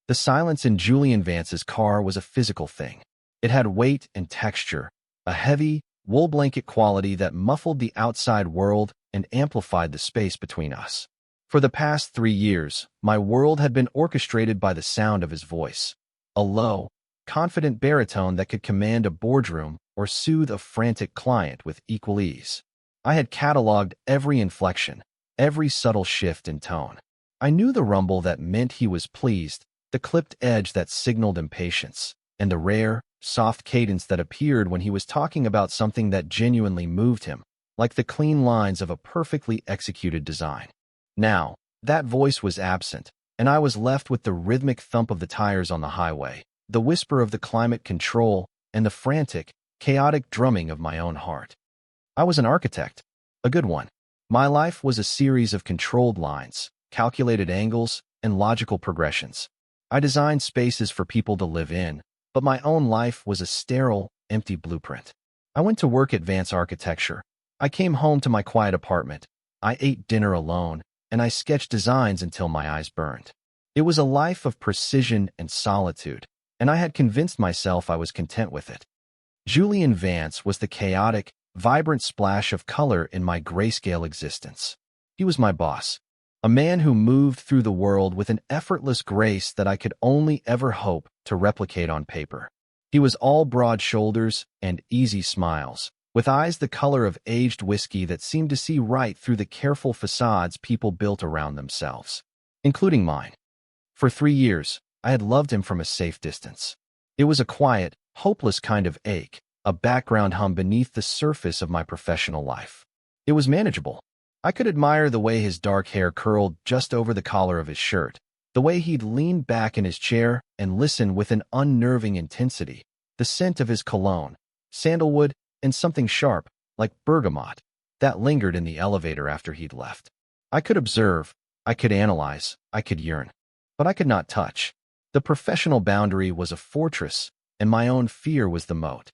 The silence in Julian Vance's car was a physical thing. It had weight and texture, a heavy, wool blanket quality that muffled the outside world and amplified the space between us. For the past 3 years, my world had been orchestrated by the sound of his voice, a low, confident baritone that could command a boardroom or soothe a frantic client with equal ease. I had cataloged every inflection, every subtle shift in tone. I knew the rumble that meant he was pleased, the clipped edge that signaled impatience, and the rare, soft cadence that appeared when he was talking about something that genuinely moved him, like the clean lines of a perfectly executed design. Now, that voice was absent, and I was left with the rhythmic thump of the tires on the highway, the whisper of the climate control, and the frantic, chaotic drumming of my own heart. I was an architect, a good one. My life was a series of controlled lines, calculated angles, and logical progressions. I designed spaces for people to live in, but my own life was a sterile, empty blueprint. I went to work at Vance Architecture. I came home to my quiet apartment. I ate dinner alone, and I sketched designs until my eyes burned. It was a life of precision and solitude, and I had convinced myself I was content with it. Julian Vance was the chaotic, vibrant splash of color in my grayscale existence. He was my boss, a man who moved through the world with an effortless grace that I could only ever hope to replicate on paper. He was all broad shoulders and easy smiles, with eyes the color of aged whiskey that seemed to see right through the careful facades people built around themselves, including mine. For 3 years, I had loved him from a safe distance. It was a quiet, hopeless kind of ache, a background hum beneath the surface of my professional life. It was manageable. I could admire the way his dark hair curled just over the collar of his shirt, the way he'd lean back in his chair and listen with an unnerving intensity, the scent of his cologne, sandalwood, and something sharp, like bergamot, that lingered in the elevator after he'd left. I could observe, I could analyze, I could yearn, but I could not touch. The professional boundary was a fortress, and my own fear was the moat.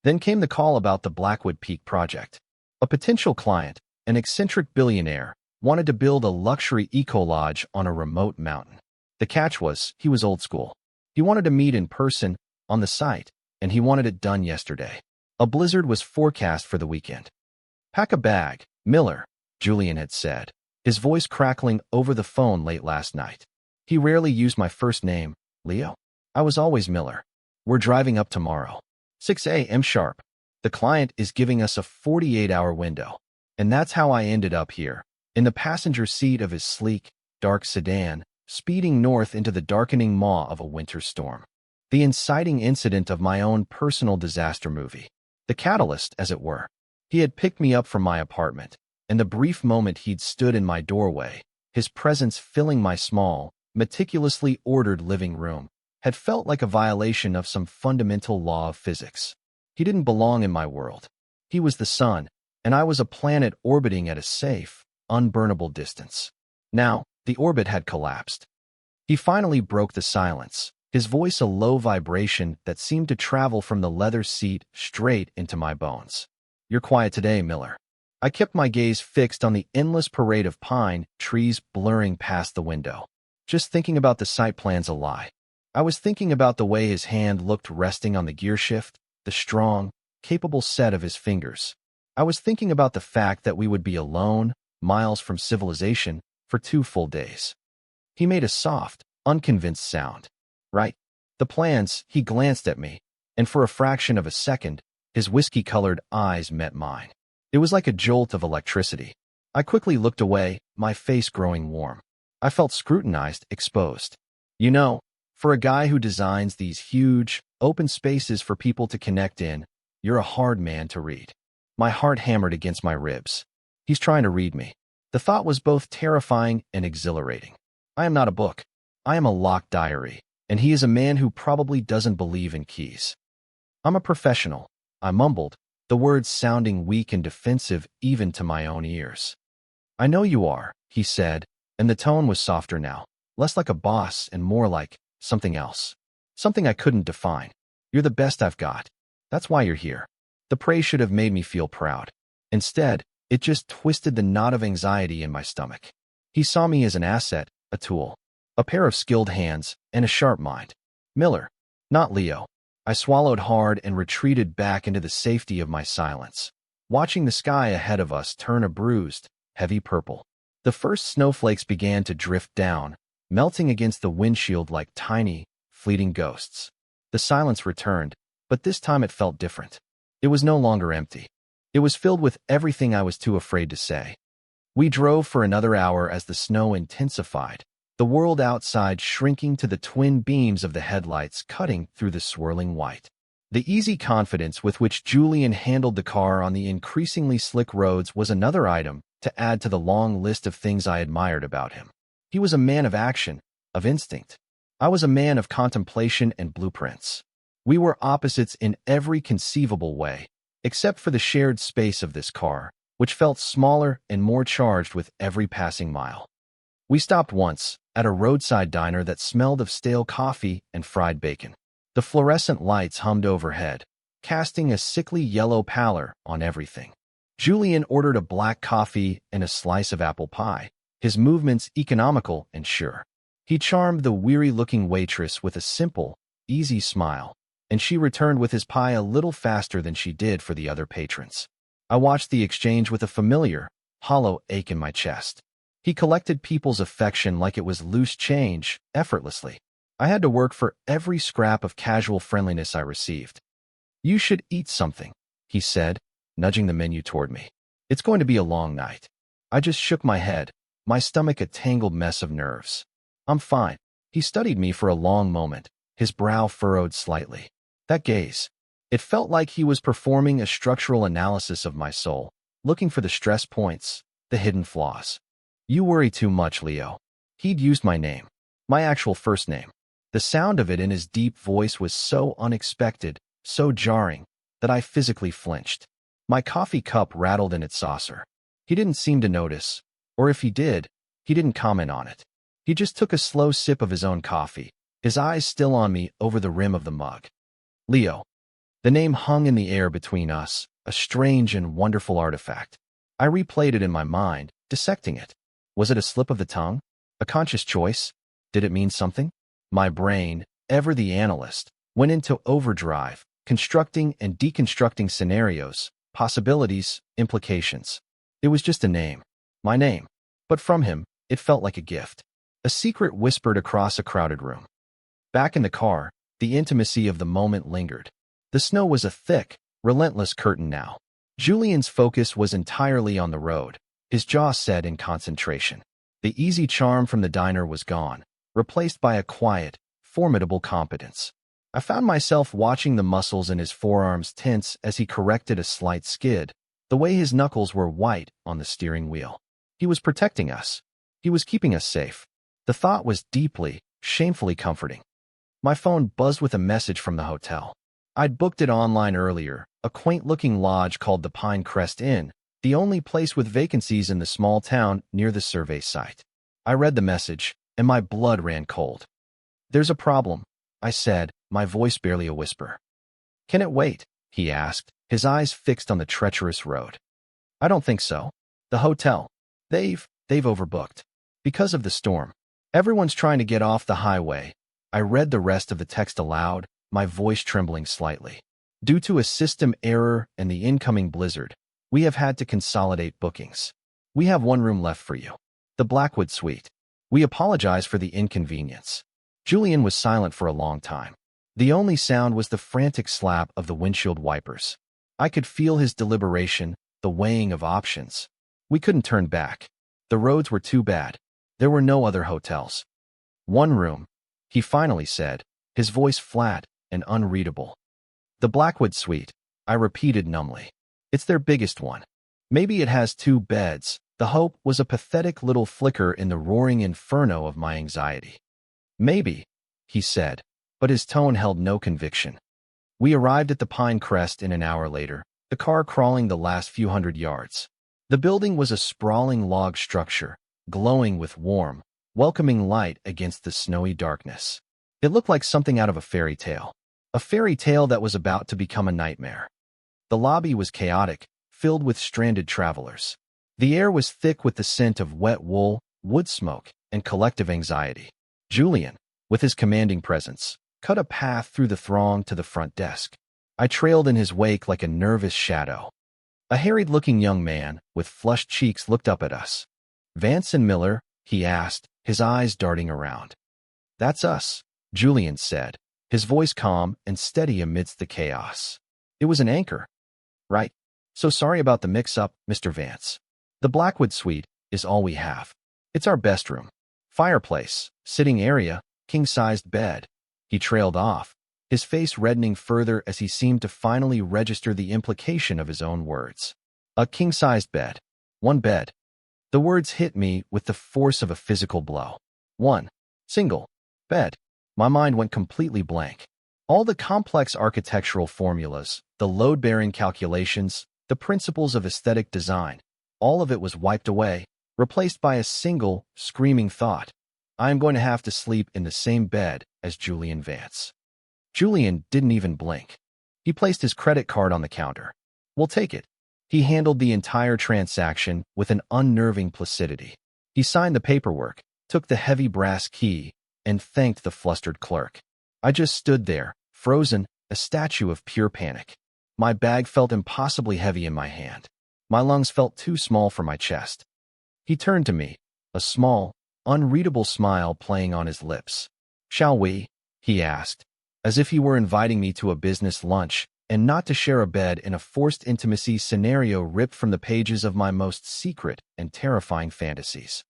Then came the call about the Blackwood Peak project. A potential client, an eccentric billionaire, wanted to build a luxury eco-lodge on a remote mountain. The catch was, he was old school. He wanted to meet in person, on the site, and he wanted it done yesterday. A blizzard was forecast for the weekend. "Pack a bag, Miller," Julian had said, his voice crackling over the phone late last night. He rarely used my first name, Leo. I was always Miller. "We're driving up tomorrow. 6 a.m. sharp. The client is giving us a 48-hour window." And that's how I ended up here, in the passenger seat of his sleek, dark sedan, speeding north into the darkening maw of a winter storm. The inciting incident of my own personal disaster movie. The catalyst, as it were. He had picked me up from my apartment, and the brief moment he'd stood in my doorway, his presence filling my small, meticulously ordered living room, had felt like a violation of some fundamental law of physics. He didn't belong in my world. He was the sun, and I was a planet orbiting at a safe, unburnable distance. Now, the orbit had collapsed. He finally broke the silence, his voice a low vibration that seemed to travel from the leather seat straight into my bones. "You're quiet today, Miller." I kept my gaze fixed on the endless parade of pine trees blurring past the window. Just thinking about the site plan's a lie. I was thinking about the way his hand looked resting on the gearshift, the strong, capable set of his fingers. I was thinking about the fact that we would be alone, miles from civilization, for 2 full days. He made a soft, unconvinced sound. "Right. The plans," he glanced at me, and for a fraction of a second, his whiskey-colored eyes met mine. It was like a jolt of electricity. I quickly looked away, my face growing warm. I felt scrutinized, exposed. "You know, for a guy who designs these huge, open spaces for people to connect in, you're a hard man to read." My heart hammered against my ribs. He's trying to read me. The thought was both terrifying and exhilarating. I am not a book. I am a locked diary, and he is a man who probably doesn't believe in keys. "I'm a professional," I mumbled, the words sounding weak and defensive even to my own ears. "I know you are," he said, and the tone was softer now, less like a boss and more like something else. Something I couldn't define. "You're the best I've got. That's why you're here." The praise should have made me feel proud. Instead, it just twisted the knot of anxiety in my stomach. He saw me as an asset, a tool. a pair of skilled hands, and a sharp mind. Miller, not Leo. I swallowed hard and retreated back into the safety of my silence, watching the sky ahead of us turn a bruised, heavy purple. The first snowflakes began to drift down, melting against the windshield like tiny, fleeting ghosts. The silence returned, but this time it felt different. It was no longer empty. It was filled with everything I was too afraid to say. We drove for another hour as the snow intensified, the world outside shrinking to the twin beams of the headlights cutting through the swirling white. The easy confidence with which Julian handled the car on the increasingly slick roads was another item to add to the long list of things I admired about him. He was a man of action, of instinct. I was a man of contemplation and blueprints. We were opposites in every conceivable way, except for the shared space of this car, which felt smaller and more charged with every passing mile. We stopped once, at a roadside diner that smelled of stale coffee and fried bacon. The fluorescent lights hummed overhead, casting a sickly yellow pallor on everything. Julian ordered a black coffee and a slice of apple pie, his movements economical and sure. He charmed the weary-looking waitress with a simple, easy smile, and she returned with his pie a little faster than she did for the other patrons. I watched the exchange with a familiar, hollow ache in my chest. He collected people's affection like it was loose change, effortlessly. I had to work for every scrap of casual friendliness I received. "You should eat something," he said, nudging the menu toward me. "It's going to be a long night." I just shook my head, my stomach a tangled mess of nerves. "I'm fine." He studied me for a long moment, his brow furrowed slightly. That gaze. It felt like he was performing a structural analysis of my soul, looking for the stress points, the hidden flaws. "You worry too much, Leo." He'd used my name, my actual first name. The sound of it in his deep voice was so unexpected, so jarring, that I physically flinched. My coffee cup rattled in its saucer. He didn't seem to notice, or if he did, he didn't comment on it. He just took a slow sip of his own coffee, his eyes still on me over the rim of the mug. Leo. The name hung in the air between us, a strange and wonderful artifact. I replayed it in my mind, dissecting it. Was it a slip of the tongue? A conscious choice? Did it mean something? My brain, ever the analyst, went into overdrive, constructing and deconstructing scenarios, possibilities, implications. It was just a name. My name. But from him, it felt like a gift. A secret whispered across a crowded room. Back in the car, the intimacy of the moment lingered. The snow was a thick, relentless curtain now. Julian's focus was entirely on the road, his jaw set in concentration. The easy charm from the diner was gone, replaced by a quiet, formidable competence. I found myself watching the muscles in his forearms tense as he corrected a slight skid, the way his knuckles were white on the steering wheel. He was protecting us. He was keeping us safe. The thought was deeply, shamefully comforting. My phone buzzed with a message from the hotel. I'd booked it online earlier, a quaint-looking lodge called the Pinecrest Inn, the only place with vacancies in the small town near the survey site. I read the message, and my blood ran cold. "There's a problem," I said, my voice barely a whisper. "Can it wait?" he asked, his eyes fixed on the treacherous road. "I don't think so. The hotel. They've overbooked. Because of the storm. Everyone's trying to get off the highway." I read the rest of the text aloud, my voice trembling slightly. "Due to a system error and the incoming blizzard, we have had to consolidate bookings. We have one room left for you. The Blackwood Suite. We apologize for the inconvenience." Julian was silent for a long time. The only sound was the frantic slap of the windshield wipers. I could feel his deliberation, the weighing of options. We couldn't turn back. The roads were too bad. There were no other hotels. "One room," he finally said, his voice flat and unreadable. "The Blackwood Suite," I repeated numbly. "It's their biggest one. Maybe it has 2 beds." The hope was a pathetic little flicker in the roaring inferno of my anxiety. "Maybe," he said, but his tone held no conviction. We arrived at the Pinecrest an hour later, the car crawling the last few hundred yards. The building was a sprawling log structure, glowing with warm, welcoming light against the snowy darkness. It looked like something out of a fairy tale that was about to become a nightmare. The lobby was chaotic, filled with stranded travelers. The air was thick with the scent of wet wool, wood smoke, and collective anxiety. Julian, with his commanding presence, cut a path through the throng to the front desk. I trailed in his wake like a nervous shadow. A harried-looking young man with flushed cheeks looked up at us. "Vance and Miller?" he asked, his eyes darting around. "That's us," Julian said, his voice calm and steady amidst the chaos. "It was an anchor, right? So sorry about the mix-up, Mr. Vance. The Blackwood Suite is all we have. It's our best room. Fireplace, sitting area, king-sized bed." He trailed off, his face reddening further as he seemed to finally register the implication of his own words. A king-sized bed. One bed. The words hit me with the force of a physical blow. One. Single. Bed. My mind went completely blank. All the complex architectural formulas, the load-bearing calculations, the principles of aesthetic design, all of it was wiped away, replaced by a single, screaming thought. I am going to have to sleep in the same bed as Julian Vance. Julian didn't even blink. He placed his credit card on the counter. "We'll take it." He handled the entire transaction with an unnerving placidity. He signed the paperwork, took the heavy brass key, and thanked the flustered clerk. I just stood there, frozen, a statue of pure panic. My bag felt impossibly heavy in my hand. My lungs felt too small for my chest. He turned to me, a small, unreadable smile playing on his lips. "Shall we?" he asked, as if he were inviting me to a business lunch and not to share a bed in a forced intimacy scenario ripped from the pages of my most secret and terrifying fantasies.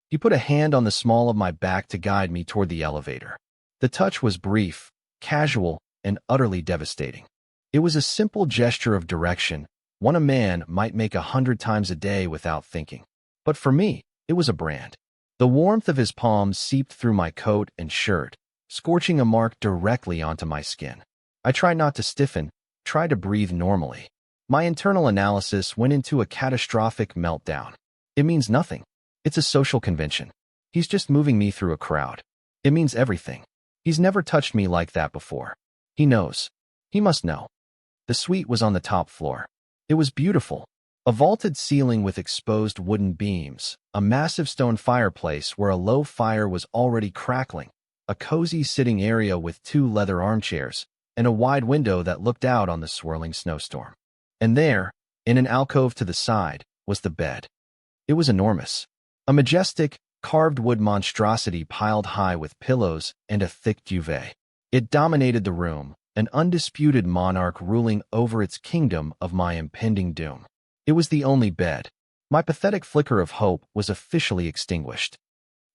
He put a hand on the small of my back to guide me toward the elevator. The touch was brief, casual, and utterly devastating. It was a simple gesture of direction, one a man might make 100 times a day without thinking. But for me, it was a brand. The warmth of his palms seeped through my coat and shirt, scorching a mark directly onto my skin. I tried not to stiffen, tried to breathe normally. My internal analysis went into a catastrophic meltdown. It means nothing. It's a social convention. He's just moving me through a crowd. It means everything. He's never touched me like that before. He knows. He must know. The suite was on the top floor. It was beautiful. A vaulted ceiling with exposed wooden beams, a massive stone fireplace where a low fire was already crackling, a cozy sitting area with 2 leather armchairs, and a wide window that looked out on the swirling snowstorm. And there, in an alcove to the side, was the bed. It was enormous. A majestic, carved wood monstrosity piled high with pillows and a thick duvet. It dominated the room, an undisputed monarch ruling over its kingdom of my impending doom. It was the only bed. My pathetic flicker of hope was officially extinguished.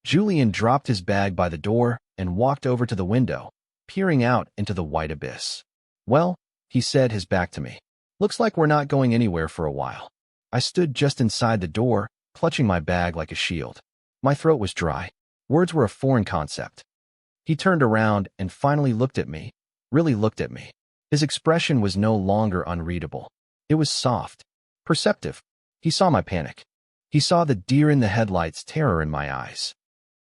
Julian dropped his bag by the door and walked over to the window, peering out into the white abyss. "Well," he said, his back to me, "looks like we're not going anywhere for a while." I stood just inside the door, clutching my bag like a shield. My throat was dry. Words were a foreign concept. He turned around and finally looked at me, really looked at me. His expression was no longer unreadable. It was soft, perceptive. He saw my panic. He saw the deer-in-the-headlights terror in my eyes.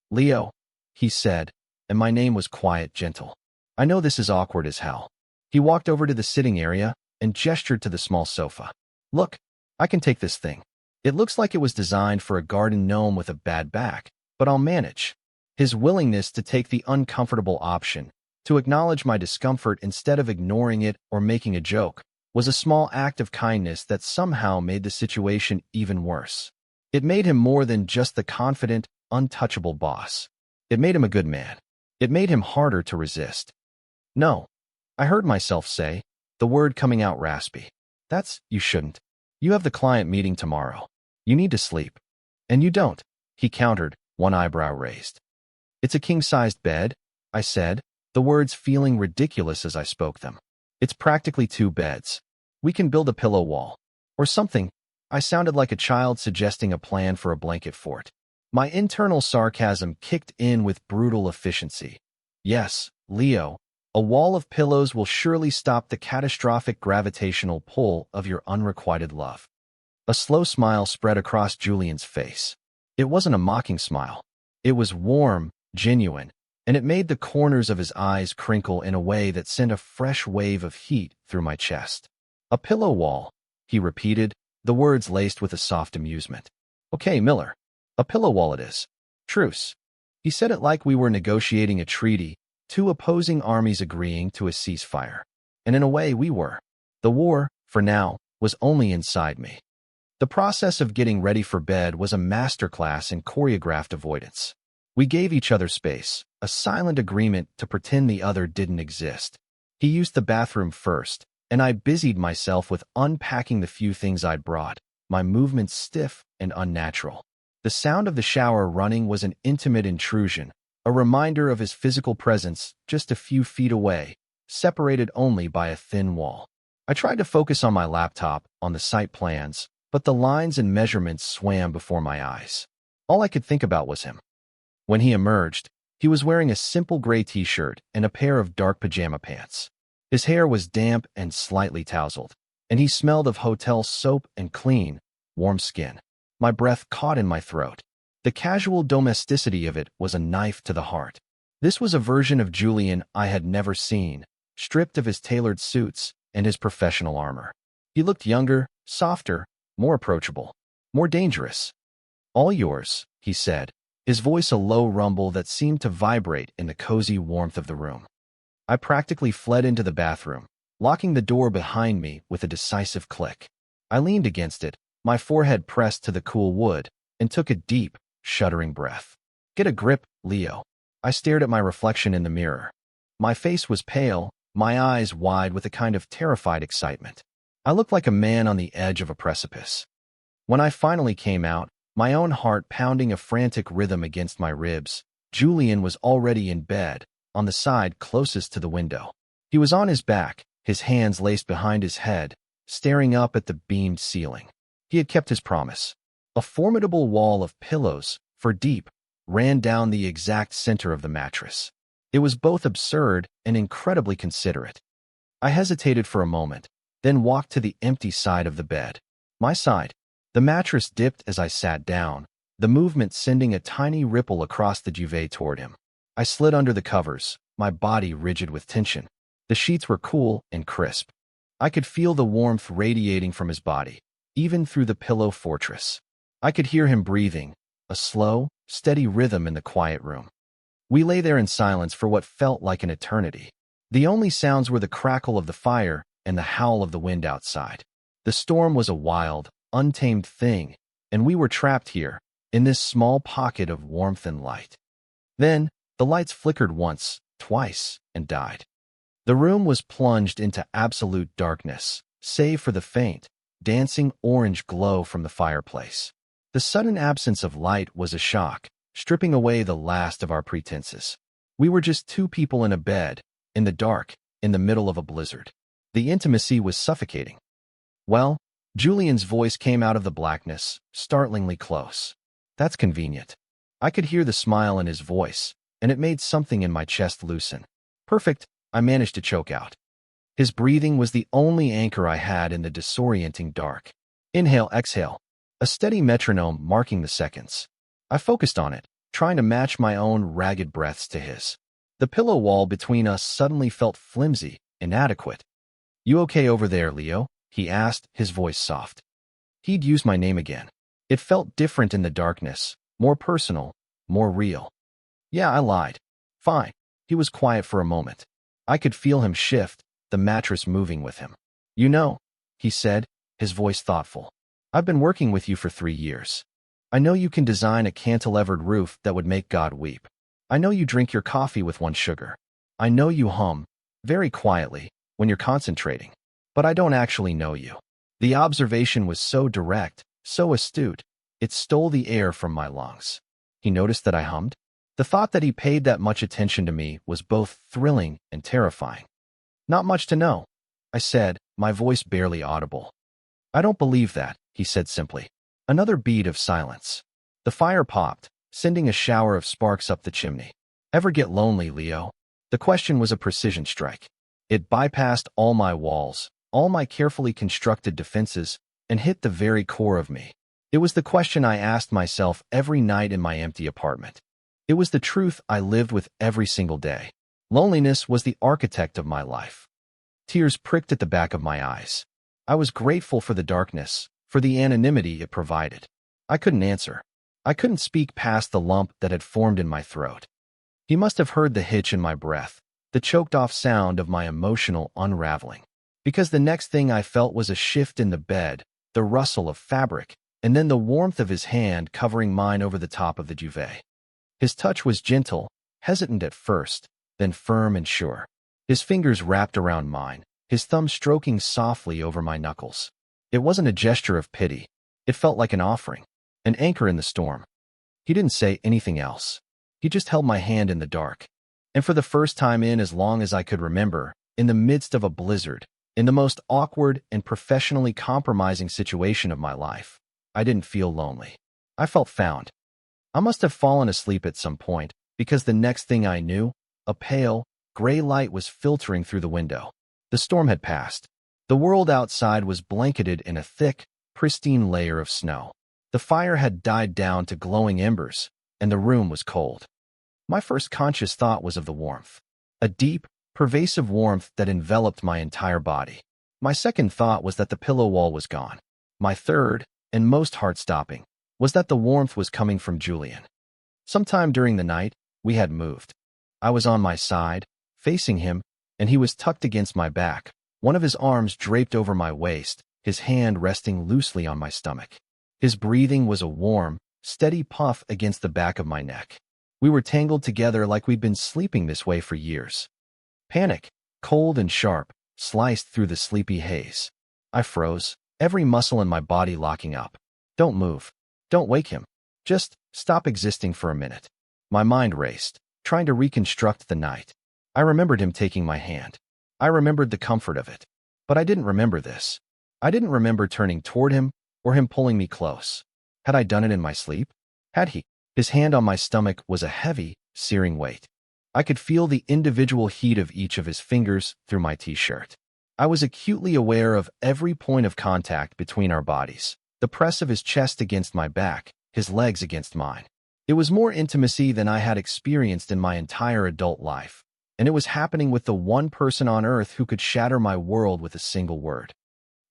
"Leo," he said, and my name was quiet, gentle. "I know this is awkward as hell." He walked over to the sitting area and gestured to the small sofa. "Look, I can take this thing. It looks like it was designed for a garden gnome with a bad back, but I'll manage." His willingness to take the uncomfortable option, to acknowledge my discomfort instead of ignoring it or making a joke, was a small act of kindness that somehow made the situation even worse. It made him more than just the confident, untouchable boss. It made him a good man. It made him harder to resist. "No," I heard myself say, the word coming out raspy. You shouldn't. You have the client meeting tomorrow. You need to sleep." "And you don't," he countered, one eyebrow raised. "It's a king-sized bed," I said, the words feeling ridiculous as I spoke them. "It's practically 2 beds. We can build a pillow wall. Or something." I sounded like a child suggesting a plan for a blanket fort. My internal sarcasm kicked in with brutal efficiency. "Yes, Leo, a wall of pillows will surely stop the catastrophic gravitational pull of your unrequited love." A slow smile spread across Julian's face. It wasn't a mocking smile. It was warm, genuine, and it made the corners of his eyes crinkle in a way that sent a fresh wave of heat through my chest. "A pillow wall," he repeated, the words laced with a soft amusement. "Okay, Miller. A pillow wall it is. Truce." He said it like we were negotiating a treaty, two opposing armies agreeing to a ceasefire. And in a way, we were. The war, for now, was only inside me. The process of getting ready for bed was a masterclass in choreographed avoidance. We gave each other space, a silent agreement to pretend the other didn't exist. He used the bathroom first, and I busied myself with unpacking the few things I'd brought, my movements stiff and unnatural. The sound of the shower running was an intimate intrusion, a reminder of his physical presence just a few feet away, separated only by a thin wall. I tried to focus on my laptop, on the site plans, but the lines and measurements swam before my eyes. All I could think about was him. When he emerged, he was wearing a simple gray t-shirt and a pair of dark pajama pants. His hair was damp and slightly tousled, and he smelled of hotel soap and clean, warm skin. My breath caught in my throat. The casual domesticity of it was a knife to the heart. This was a version of Julian I had never seen, stripped of his tailored suits and his professional armor. He looked younger, softer, more approachable, more dangerous. "All yours," he said, his voice a low rumble that seemed to vibrate in the cozy warmth of the room. I practically fled into the bathroom, locking the door behind me with a decisive click. I leaned against it, my forehead pressed to the cool wood, and took a deep, shuddering breath. "Get a grip, Leo." I stared at my reflection in the mirror. My face was pale, my eyes wide with a kind of terrified excitement. I looked like a man on the edge of a precipice. When I finally came out, my own heart pounding a frantic rhythm against my ribs, Julian was already in bed, on the side closest to the window. He was on his back, his hands laced behind his head, staring up at the beamed ceiling. He had kept his promise. A formidable wall of pillows, for deep, ran down the exact center of the mattress. It was both absurd and incredibly considerate. I hesitated for a moment, then walked to the empty side of the bed. My side. The mattress dipped as I sat down, the movement sending a tiny ripple across the duvet toward him. I slid under the covers, my body rigid with tension. The sheets were cool and crisp. I could feel the warmth radiating from his body, even through the pillow fortress. I could hear him breathing, a slow, steady rhythm in the quiet room. We lay there in silence for what felt like an eternity. The only sounds were the crackle of the fire and the howl of the wind outside. The storm was a wild, untamed thing, and we were trapped here, in this small pocket of warmth and light. Then, the lights flickered once, twice, and died. The room was plunged into absolute darkness, save for the faint, dancing orange glow from the fireplace. The sudden absence of light was a shock, stripping away the last of our pretenses. We were just two people in a bed, in the dark, in the middle of a blizzard. The intimacy was suffocating. "Well," Julian's voice came out of the blackness, startlingly close. "That's convenient." I could hear the smile in his voice, and it made something in my chest loosen. "Perfect," I managed to choke out. His breathing was the only anchor I had in the disorienting dark. Inhale, exhale. A steady metronome marking the seconds. I focused on it, trying to match my own ragged breaths to his. The pillow wall between us suddenly felt flimsy, inadequate. "You okay over there, Leo?" he asked, his voice soft. He'd used my name again. It felt different in the darkness, more personal, more real. "Yeah," I lied. "Fine." He was quiet for a moment. I could feel him shift, the mattress moving with him. "You know," he said, his voice thoughtful, "I've been working with you for 3 years. I know you can design a cantilevered roof that would make God weep. I know you drink your coffee with 1 sugar. I know you hum, very quietly, when you're concentrating. But I don't actually know you." The observation was so direct, so astute, it stole the air from my lungs. He noticed that I hummed? The thought that he paid that much attention to me was both thrilling and terrifying. "Not much to know," I said, my voice barely audible. "I don't believe that," he said simply. Another beat of silence. The fire popped, sending a shower of sparks up the chimney. "Ever get lonely, Leo?" The question was a precision strike. It bypassed all my walls, all my carefully constructed defenses, and hit the very core of me. It was the question I asked myself every night in my empty apartment. It was the truth I lived with every single day. Loneliness was the architect of my life. Tears pricked at the back of my eyes. I was grateful for the darkness, for the anonymity it provided. I couldn't answer. I couldn't speak past the lump that had formed in my throat. He must have heard the hitch in my breath, the choked-off sound of my emotional unraveling. Because the next thing I felt was a shift in the bed, the rustle of fabric, and then the warmth of his hand covering mine over the top of the duvet. His touch was gentle, hesitant at first, then firm and sure. His fingers wrapped around mine, his thumb stroking softly over my knuckles. It wasn't a gesture of pity. It felt like an offering, an anchor in the storm. He didn't say anything else. He just held my hand in the dark. And for the first time in as long as I could remember, in the midst of a blizzard, in the most awkward and professionally compromising situation of my life, I didn't feel lonely. I felt found. I must have fallen asleep at some point, because the next thing I knew, a pale, gray light was filtering through the window. The storm had passed. The world outside was blanketed in a thick, pristine layer of snow. The fire had died down to glowing embers, and the room was cold. My first conscious thought was of the warmth. A deep, pervasive warmth that enveloped my entire body. My second thought was that the pillow wall was gone. My third, and most heart-stopping, was that the warmth was coming from Julian. Sometime during the night, we had moved. I was on my side, facing him, and he was tucked against my back, one of his arms draped over my waist, his hand resting loosely on my stomach. His breathing was a warm, steady puff against the back of my neck. We were tangled together like we'd been sleeping this way for years. Panic, cold and sharp, sliced through the sleepy haze. I froze, every muscle in my body locking up. Don't move. Don't wake him. Just stop existing for a minute. My mind raced, trying to reconstruct the night. I remembered him taking my hand. I remembered the comfort of it. But I didn't remember this. I didn't remember turning toward him or him pulling me close. Had I done it in my sleep? Had he? His hand on my stomach was a heavy, searing weight. I could feel the individual heat of each of his fingers through my t-shirt. I was acutely aware of every point of contact between our bodies, the press of his chest against my back, his legs against mine. It was more intimacy than I had experienced in my entire adult life, and it was happening with the one person on earth who could shatter my world with a single word.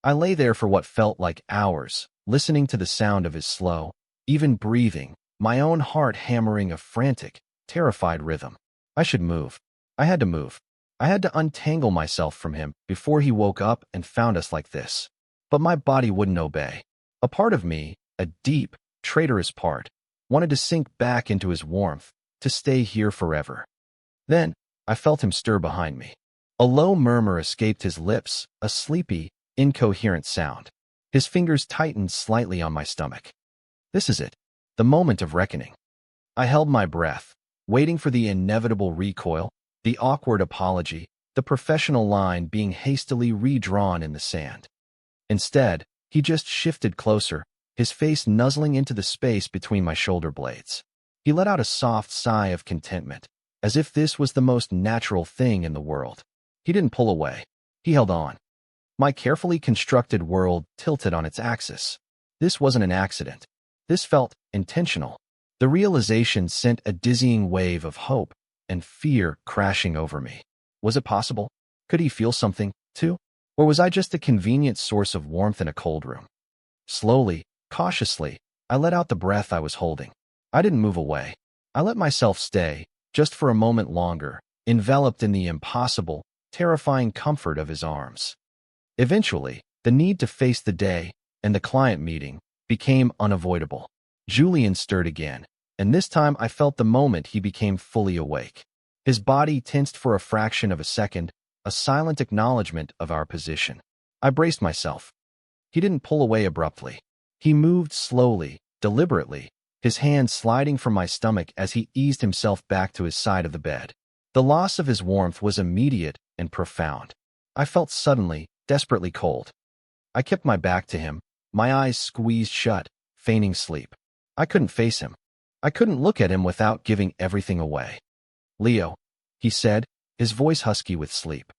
I lay there for what felt like hours, listening to the sound of his slow, even breathing, my own heart hammering a frantic, terrified rhythm. I should move. I had to move. I had to untangle myself from him before he woke up and found us like this. But my body wouldn't obey. A part of me, a deep, traitorous part, wanted to sink back into his warmth, to stay here forever. Then, I felt him stir behind me. A low murmur escaped his lips, a sleepy, incoherent sound. His fingers tightened slightly on my stomach. This is it, the moment of reckoning. I held my breath, waiting for the inevitable recoil, the awkward apology, the professional line being hastily redrawn in the sand. Instead, he just shifted closer, his face nuzzling into the space between my shoulder blades. He let out a soft sigh of contentment, as if this was the most natural thing in the world. He didn't pull away. He held on. My carefully constructed world tilted on its axis. This wasn't an accident. This felt intentional. The realization sent a dizzying wave of hope and fear crashing over me. Was it possible? Could he feel something, too? Or was I just a convenient source of warmth in a cold room? Slowly, cautiously, I let out the breath I was holding. I didn't move away. I let myself stay, just for a moment longer, enveloped in the impossible, terrifying comfort of his arms. Eventually, the need to face the day and the client meeting became unavoidable. Julian stirred again, and this time I felt the moment he became fully awake. His body tensed for a fraction of a second, a silent acknowledgement of our position. I braced myself. He didn't pull away abruptly. He moved slowly, deliberately, his hand sliding from my stomach as he eased himself back to his side of the bed. The loss of his warmth was immediate and profound. I felt suddenly, desperately cold. I kept my back to him, my eyes squeezed shut, feigning sleep. I couldn't face him. I couldn't look at him without giving everything away. "Leo," he said, his voice husky with sleep.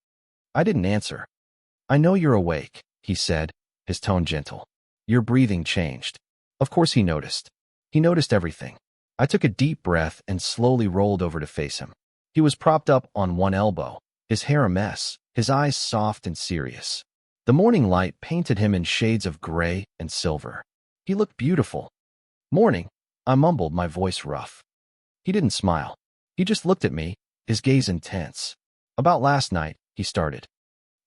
I didn't answer. "I know you're awake," he said, his tone gentle. Your breathing changed. Of course he noticed. He noticed everything. I took a deep breath and slowly rolled over to face him. He was propped up on one elbow, his hair a mess, his eyes soft and serious. The morning light painted him in shades of gray and silver. He looked beautiful. "Morning," I mumbled, my voice rough. He didn't smile. He just looked at me, his gaze intense. About last night, he started.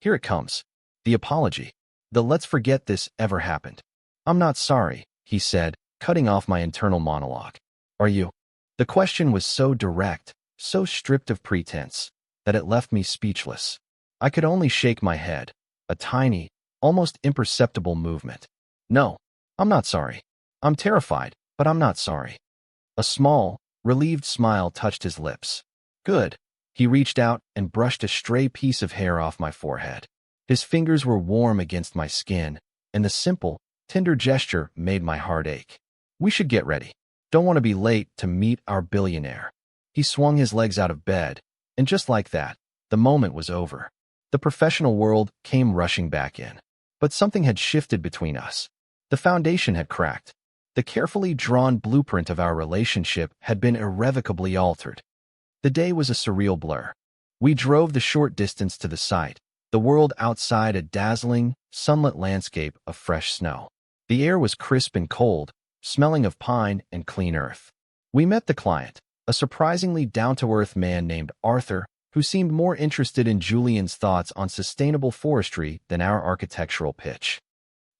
Here it comes. The apology. The let's forget this ever happened. I'm not sorry, he said, cutting off my internal monologue. Are you? The question was so direct, so stripped of pretense, that it left me speechless. I could only shake my head, a tiny, almost imperceptible movement. No, I'm not sorry. I'm terrified, but I'm not sorry. A small, relieved smile touched his lips. Good. He reached out and brushed a stray piece of hair off my forehead. His fingers were warm against my skin, and the simple, tender gesture made my heart ache. We should get ready. Don't want to be late to meet our billionaire. He swung his legs out of bed, and just like that, the moment was over. The professional world came rushing back in. But something had shifted between us. The foundation had cracked. The carefully drawn blueprint of our relationship had been irrevocably altered. The day was a surreal blur. We drove the short distance to the site, the world outside a dazzling, sunlit landscape of fresh snow. The air was crisp and cold, smelling of pine and clean earth. We met the client, a surprisingly down-to-earth man named Arthur, who seemed more interested in Julian's thoughts on sustainable forestry than our architectural pitch.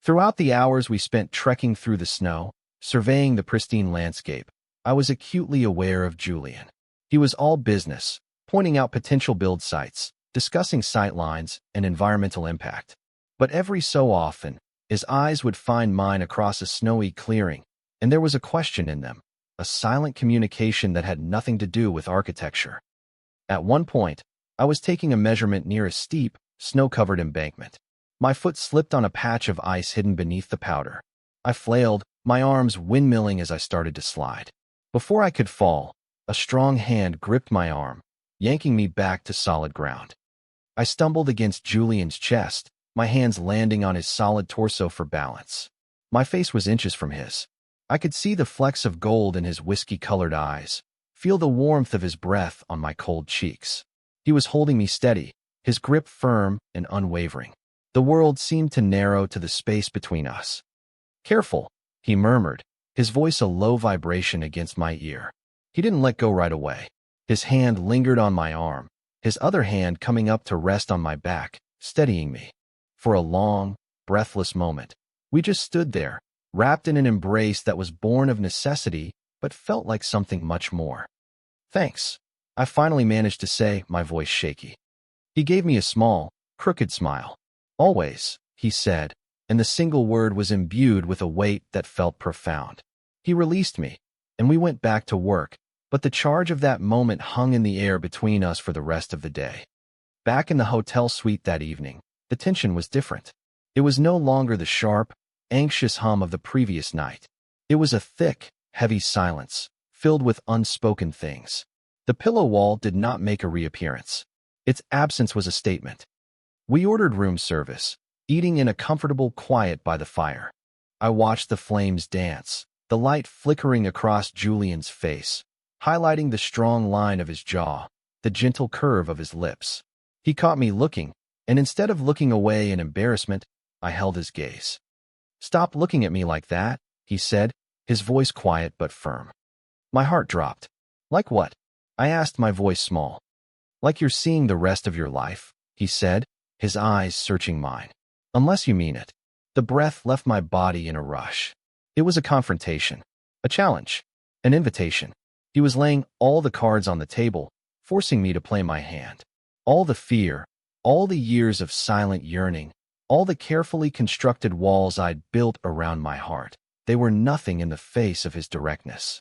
Throughout the hours we spent trekking through the snow, surveying the pristine landscape, I was acutely aware of Julian. He was all business, pointing out potential build sites, discussing sight lines and environmental impact. But every so often, his eyes would find mine across a snowy clearing, and there was a question in them, a silent communication that had nothing to do with architecture. At one point, I was taking a measurement near a steep, snow-covered embankment. My foot slipped on a patch of ice hidden beneath the powder. I flailed, my arms windmilling as I started to slide. Before I could fall, a strong hand gripped my arm, yanking me back to solid ground. I stumbled against Julian's chest, my hands landing on his solid torso for balance. My face was inches from his. I could see the flecks of gold in his whiskey-colored eyes, feel the warmth of his breath on my cold cheeks. He was holding me steady, his grip firm and unwavering. The world seemed to narrow to the space between us. Careful, he murmured, his voice a low vibration against my ear. He didn't let go right away. His hand lingered on my arm, his other hand coming up to rest on my back, steadying me. For a long, breathless moment, we just stood there, wrapped in an embrace that was born of necessity but felt like something much more. Thanks, I finally managed to say, my voice shaky. He gave me a small, crooked smile. Always, he said, and the single word was imbued with a weight that felt profound. He released me, and we went back to work, but the charge of that moment hung in the air between us for the rest of the day. Back in the hotel suite that evening, the tension was different. It was no longer the sharp, anxious hum of the previous night. It was a thick, heavy silence, filled with unspoken things. The pillow wall did not make a reappearance. Its absence was a statement. We ordered room service, eating in a comfortable quiet by the fire. I watched the flames dance, the light flickering across Julian's face, highlighting the strong line of his jaw, the gentle curve of his lips. He caught me looking, and instead of looking away in embarrassment, I held his gaze. Stop looking at me like that, he said, his voice quiet but firm. My heart dropped. Like what? I asked, my voice small. Like you're seeing the rest of your life, he said, his eyes searching mine. Unless you mean it. The breath left my body in a rush. It was a confrontation, a challenge, an invitation. He was laying all the cards on the table, forcing me to play my hand. All the fear, all the years of silent yearning, all the carefully constructed walls I'd built around my heart, they were nothing in the face of his directness.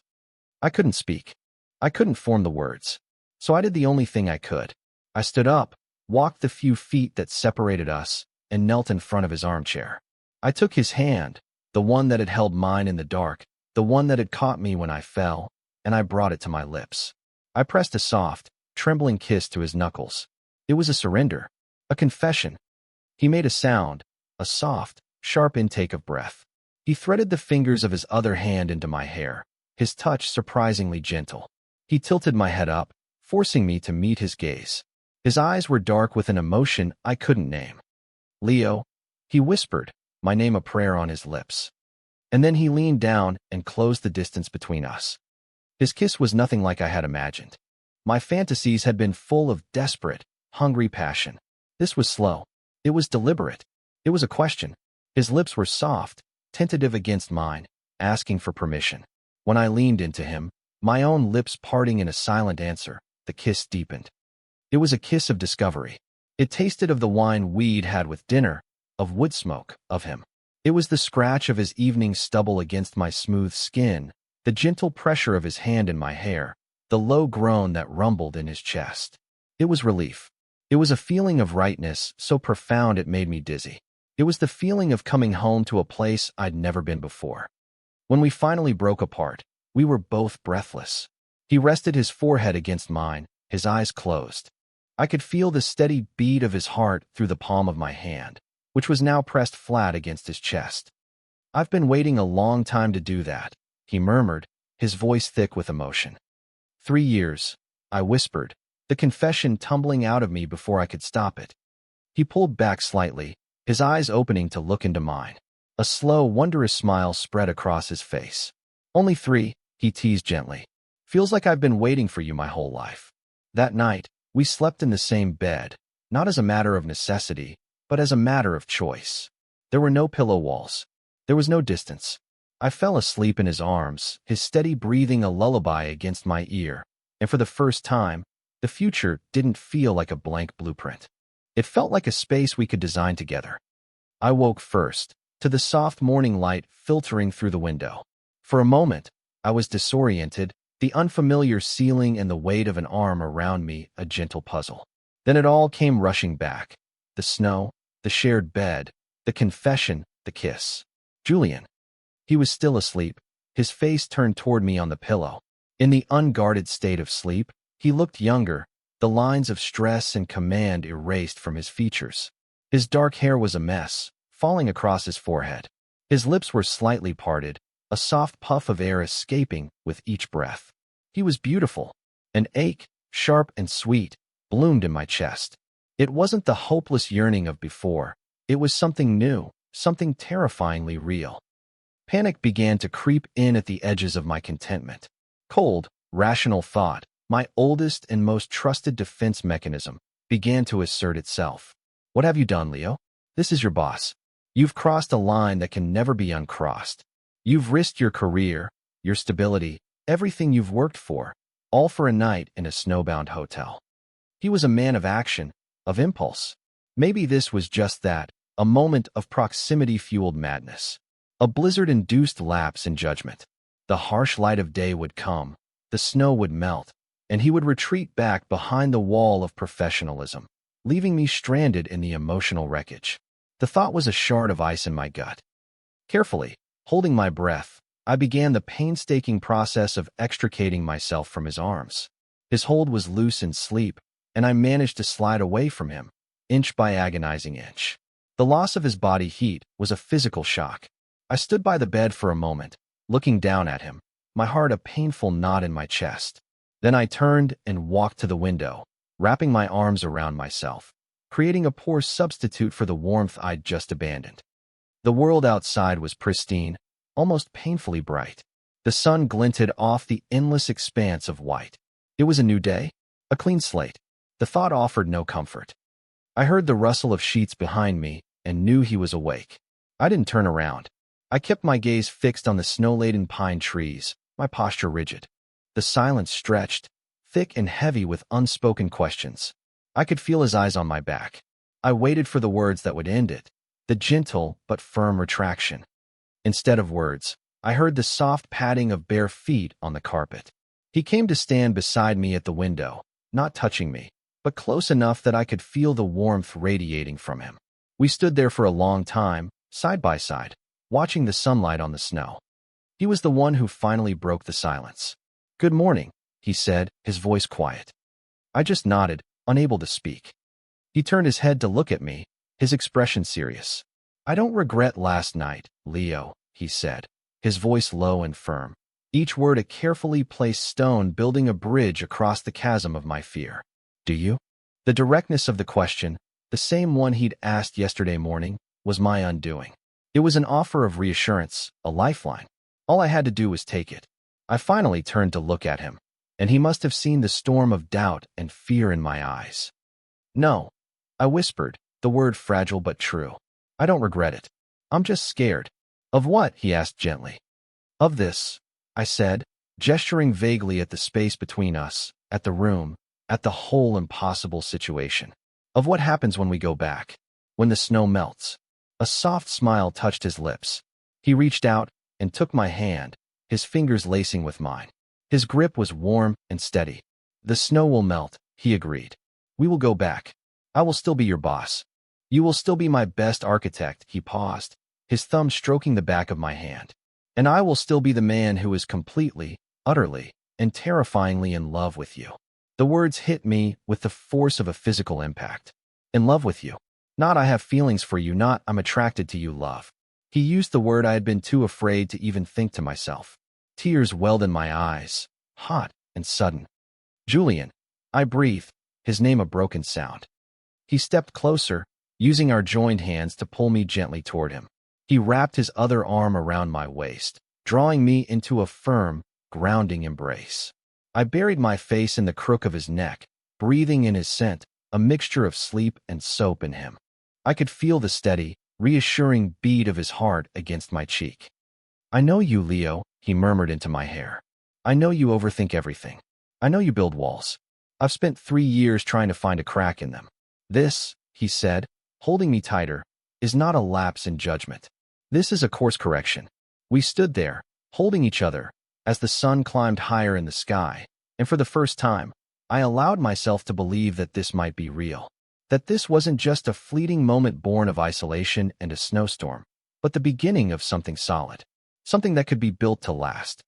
I couldn't speak. I couldn't form the words. So I did the only thing I could. I stood up, walked the few feet that separated us, and knelt in front of his armchair. I took his hand, the one that had held mine in the dark, the one that had caught me when I fell, and I brought it to my lips. I pressed a soft, trembling kiss to his knuckles. It was a surrender, a confession. He made a sound, a soft, sharp intake of breath. He threaded the fingers of his other hand into my hair, his touch surprisingly gentle. He tilted my head up, forcing me to meet his gaze. His eyes were dark with an emotion I couldn't name. Leo, he whispered, my name a prayer on his lips. And then he leaned down and closed the distance between us. His kiss was nothing like I had imagined. My fantasies had been full of desperate, hungry passion. This was slow. It was deliberate. It was a question. His lips were soft, tentative against mine, asking for permission. When I leaned into him, my own lips parting in a silent answer, the kiss deepened. It was a kiss of discovery. It tasted of the wine we'd had with dinner, of wood smoke, of him. It was the scratch of his evening stubble against my smooth skin, the gentle pressure of his hand in my hair, the low groan that rumbled in his chest. It was relief. It was a feeling of rightness so profound it made me dizzy. It was the feeling of coming home to a place I'd never been before. When we finally broke apart, we were both breathless. He rested his forehead against mine, his eyes closed. I could feel the steady beat of his heart through the palm of my hand, which was now pressed flat against his chest. "I've been waiting a long time to do that," he murmured, his voice thick with emotion. 3 years, I whispered, the confession tumbling out of me before I could stop it. He pulled back slightly, his eyes opening to look into mine. A slow, wondrous smile spread across his face. "Only 3, he teased gently. "Feels like I've been waiting for you my whole life." That night, we slept in the same bed, not as a matter of necessity, but as a matter of choice. There were no pillow walls. There was no distance. I fell asleep in his arms, his steady breathing a lullaby against my ear, and for the first time, the future didn't feel like a blank blueprint. It felt like a space we could design together. I woke first, to the soft morning light filtering through the window. For a moment, I was disoriented, the unfamiliar ceiling and the weight of an arm around me a gentle puzzle. Then it all came rushing back. The snow, the shared bed, the confession, the kiss. Julian. He was still asleep, his face turned toward me on the pillow. In the unguarded state of sleep, he looked younger, the lines of stress and command erased from his features. His dark hair was a mess, falling across his forehead. His lips were slightly parted, a soft puff of air escaping with each breath. He was beautiful. An ache, sharp and sweet, bloomed in my chest. It wasn't the hopeless yearning of before. It was something new, something terrifyingly real. Panic began to creep in at the edges of my contentment. Cold, rational thought, my oldest and most trusted defense mechanism, began to assert itself. "What have you done, Leo? This is your boss. You've crossed a line that can never be uncrossed. You've risked your career, your stability, everything you've worked for, all for a night in a snowbound hotel." He was a man of action, of impulse. Maybe this was just that, a moment of proximity-fueled madness. A blizzard-induced lapse in judgment. The harsh light of day would come, the snow would melt, and he would retreat back behind the wall of professionalism, leaving me stranded in the emotional wreckage. The thought was a shard of ice in my gut. Carefully, holding my breath, I began the painstaking process of extricating myself from his arms. His hold was loose in sleep, and I managed to slide away from him, inch by agonizing inch. The loss of his body heat was a physical shock. I stood by the bed for a moment, looking down at him, my heart a painful knot in my chest. Then I turned and walked to the window, wrapping my arms around myself, creating a poor substitute for the warmth I'd just abandoned. The world outside was pristine, almost painfully bright. The sun glinted off the endless expanse of white. It was a new day, a clean slate. The thought offered no comfort. I heard the rustle of sheets behind me and knew he was awake. I didn't turn around. I kept my gaze fixed on the snow-laden pine trees, my posture rigid. The silence stretched, thick and heavy with unspoken questions. I could feel his eyes on my back. I waited for the words that would end it, the gentle but firm retraction. Instead of words, I heard the soft padding of bare feet on the carpet. He came to stand beside me at the window, not touching me, but close enough that I could feel the warmth radiating from him. We stood there for a long time, side by side, watching the sunlight on the snow. He was the one who finally broke the silence. "Good morning," he said, his voice quiet. I just nodded, unable to speak. He turned his head to look at me, his expression serious. "I don't regret last night, Leo," he said, his voice low and firm, each word a carefully placed stone building a bridge across the chasm of my fear. "Do you?" The directness of the question, the same one he'd asked yesterday morning, was my undoing. It was an offer of reassurance, a lifeline. All I had to do was take it. I finally turned to look at him, and he must have seen the storm of doubt and fear in my eyes. "No," I whispered, the word fragile but true. "I don't regret it. I'm just scared." "Of what?" he asked gently. "Of this," I said, gesturing vaguely at the space between us, at the room, at the whole impossible situation. "Of what happens when we go back, when the snow melts." A soft smile touched his lips. He reached out and took my hand, his fingers lacing with mine. His grip was warm and steady. "The snow will melt," he agreed. "We will go back. I will still be your boss. You will still be my best architect." He paused, his thumb stroking the back of my hand. "And I will still be the man who is completely, utterly, and terrifyingly in love with you." The words hit me with the force of a physical impact. "In love with you. Not I have feelings for you, not I'm attracted to you, love." He used the word I had been too afraid to even think to myself. Tears welled in my eyes, hot and sudden. "Julian," I breathed, his name a broken sound. He stepped closer, using our joined hands to pull me gently toward him. He wrapped his other arm around my waist, drawing me into a firm, grounding embrace. I buried my face in the crook of his neck, breathing in his scent, a mixture of sleep and soap in him. I could feel the steady, reassuring beat of his heart against my cheek. "I know you, Leo," he murmured into my hair. "I know you overthink everything. I know you build walls. I've spent 3 years trying to find a crack in them. This," he said, holding me tighter, "is not a lapse in judgment. This is a course correction." We stood there, holding each other, as the sun climbed higher in the sky, and for the first time, I allowed myself to believe that this might be real. That this wasn't just a fleeting moment born of isolation and a snowstorm, but the beginning of something solid, something that could be built to last.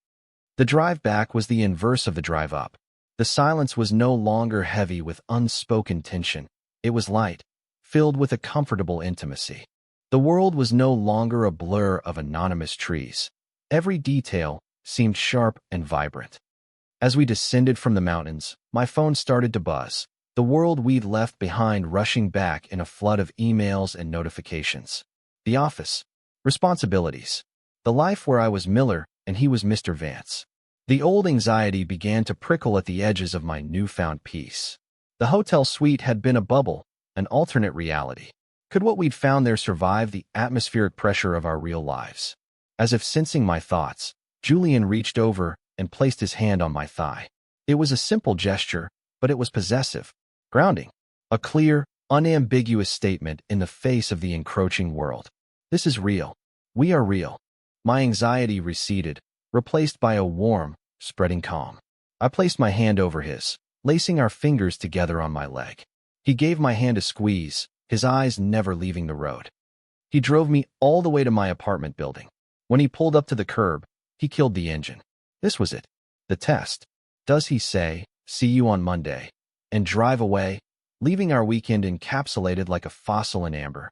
The drive back was the inverse of the drive up. The silence was no longer heavy with unspoken tension. It was light, filled with a comfortable intimacy. The world was no longer a blur of anonymous trees. Every detail seemed sharp and vibrant. As we descended from the mountains, my phone started to buzz, the world we'd left behind rushing back in a flood of emails and notifications. The office, responsibilities, the life where I was Miller and he was Mr. Vance. The old anxiety began to prickle at the edges of my newfound peace. The hotel suite had been a bubble, an alternate reality. Could what we'd found there survive the atmospheric pressure of our real lives? As if sensing my thoughts, Julian reached over and placed his hand on my thigh. It was a simple gesture, but it was possessive, grounding, a clear, unambiguous statement in the face of the encroaching world. This is real. We are real. My anxiety receded, replaced by a warm, spreading calm. I placed my hand over his, lacing our fingers together on my leg. He gave my hand a squeeze, his eyes never leaving the road. He drove me all the way to my apartment building. When he pulled up to the curb, he killed the engine. This was it. The test. Does he say, "See you on Monday," and drive away, leaving our weekend encapsulated like a fossil in amber?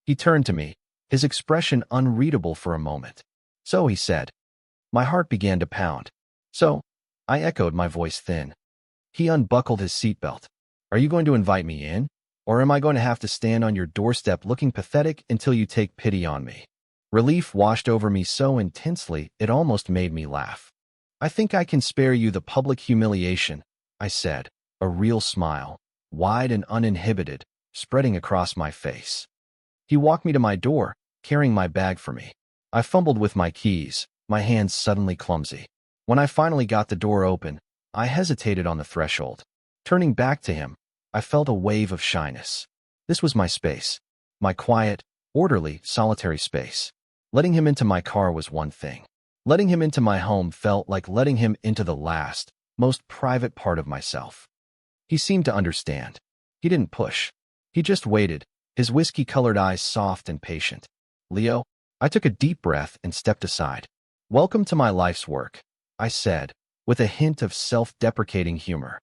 He turned to me, his expression unreadable for a moment. "So," he said. My heart began to pound. "So," I echoed, my voice thin. He unbuckled his seatbelt. "Are you going to invite me in? Or am I going to have to stand on your doorstep looking pathetic until you take pity on me?" Relief washed over me so intensely it almost made me laugh. "I think I can spare you the public humiliation," I said, a real smile, wide and uninhibited, spreading across my face. He walked me to my door, carrying my bag for me. I fumbled with my keys, my hands suddenly clumsy. When I finally got the door open, I hesitated on the threshold. Turning back to him, I felt a wave of shyness. This was my space, my quiet, orderly, solitary space. Letting him into my car was one thing. Letting him into my home felt like letting him into the last, most private part of myself. He seemed to understand. He didn't push. He just waited, his whiskey-colored eyes soft and patient. "Leo," I took a deep breath and stepped aside. "Welcome to my life's work," I said, with a hint of self-deprecating humor.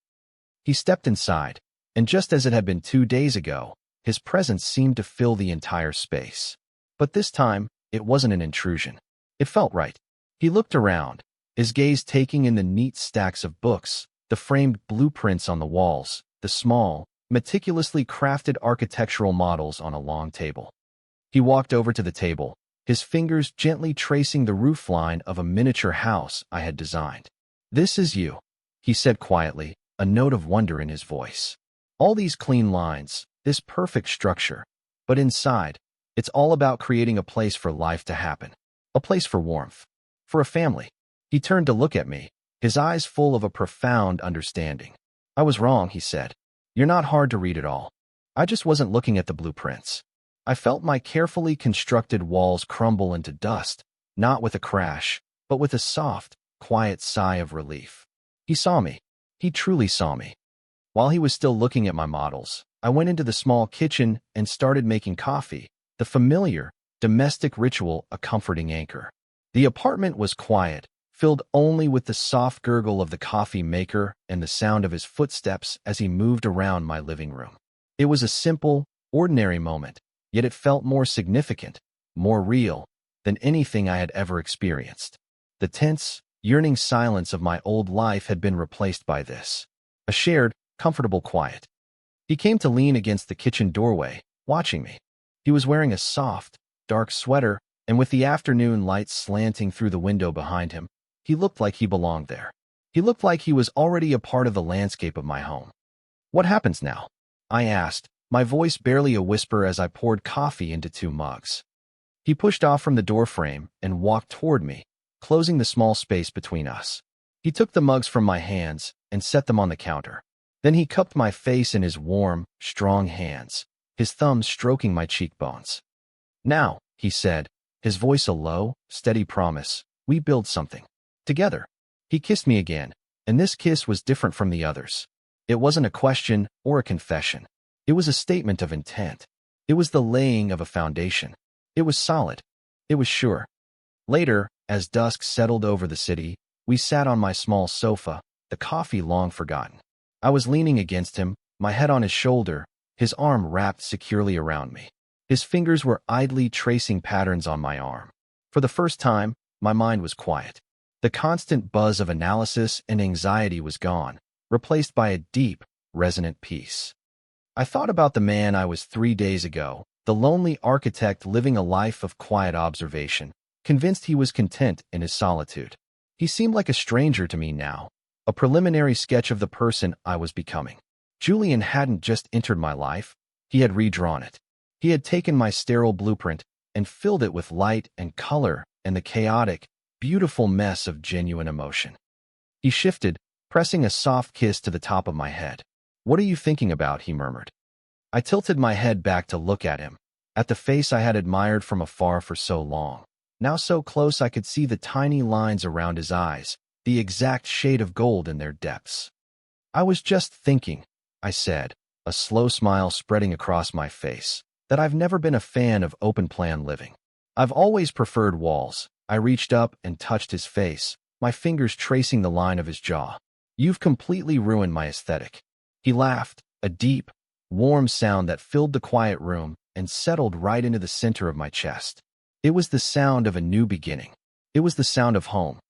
He stepped inside, and just as it had been 2 days ago, his presence seemed to fill the entire space. But this time, it wasn't an intrusion. It felt right. He looked around, his gaze taking in the neat stacks of books, the framed blueprints on the walls, the small, meticulously crafted architectural models on a long table. He walked over to the table, his fingers gently tracing the roofline of a miniature house I had designed. "This is you," he said quietly, a note of wonder in his voice. "All these clean lines, this perfect structure. But inside, it's all about creating a place for life to happen. A place for warmth. For a family." He turned to look at me, his eyes full of a profound understanding. "I was wrong," he said. "You're not hard to read at all. I just wasn't looking at the blueprints." I felt my carefully constructed walls crumble into dust, not with a crash, but with a soft, quiet sigh of relief. He saw me. He truly saw me. While he was still looking at my models, I went into the small kitchen and started making coffee, the familiar, domestic ritual a comforting anchor. The apartment was quiet, filled only with the soft gurgle of the coffee maker and the sound of his footsteps as he moved around my living room. It was a simple, ordinary moment, yet it felt more significant, more real, than anything I had ever experienced. The tense, yearning silence of my old life had been replaced by this, a shared, comfortable quiet. He came to lean against the kitchen doorway, watching me. He was wearing a soft, dark sweater, and with the afternoon light slanting through the window behind him, he looked like he belonged there. He looked like he was already a part of the landscape of my home. "What happens now?" I asked, my voice barely a whisper as I poured coffee into 2 mugs. He pushed off from the doorframe and walked toward me, closing the small space between us. He took the mugs from my hands and set them on the counter. Then he cupped my face in his warm, strong hands, his thumbs stroking my cheekbones. "Now," he said, his voice a low, steady promise, "we build something. Together." He kissed me again, and this kiss was different from the others. It wasn't a question or a confession. It was a statement of intent. It was the laying of a foundation. It was solid. It was sure. Later, as dusk settled over the city, we sat on my small sofa, the coffee long forgotten. I was leaning against him, my head on his shoulder, his arm wrapped securely around me. His fingers were idly tracing patterns on my arm. For the first time, my mind was quiet. The constant buzz of analysis and anxiety was gone, replaced by a deep, resonant peace. I thought about the man I was 3 days ago, the lonely architect living a life of quiet observation, convinced he was content in his solitude. He seemed like a stranger to me now, a preliminary sketch of the person I was becoming. Julian hadn't just entered my life, he had redrawn it. He had taken my sterile blueprint and filled it with light and color and the chaotic, beautiful mess of genuine emotion. He shifted, pressing a soft kiss to the top of my head. "What are you thinking about?" he murmured. I tilted my head back to look at him, at the face I had admired from afar for so long. Now so close I could see the tiny lines around his eyes, the exact shade of gold in their depths. "I was just thinking," I said, a slow smile spreading across my face, "that I've never been a fan of open-plan living. I've always preferred walls." I reached up and touched his face, my fingers tracing the line of his jaw. "You've completely ruined my aesthetic." He laughed, a deep, warm sound that filled the quiet room and settled right into the center of my chest. It was the sound of a new beginning. It was the sound of home.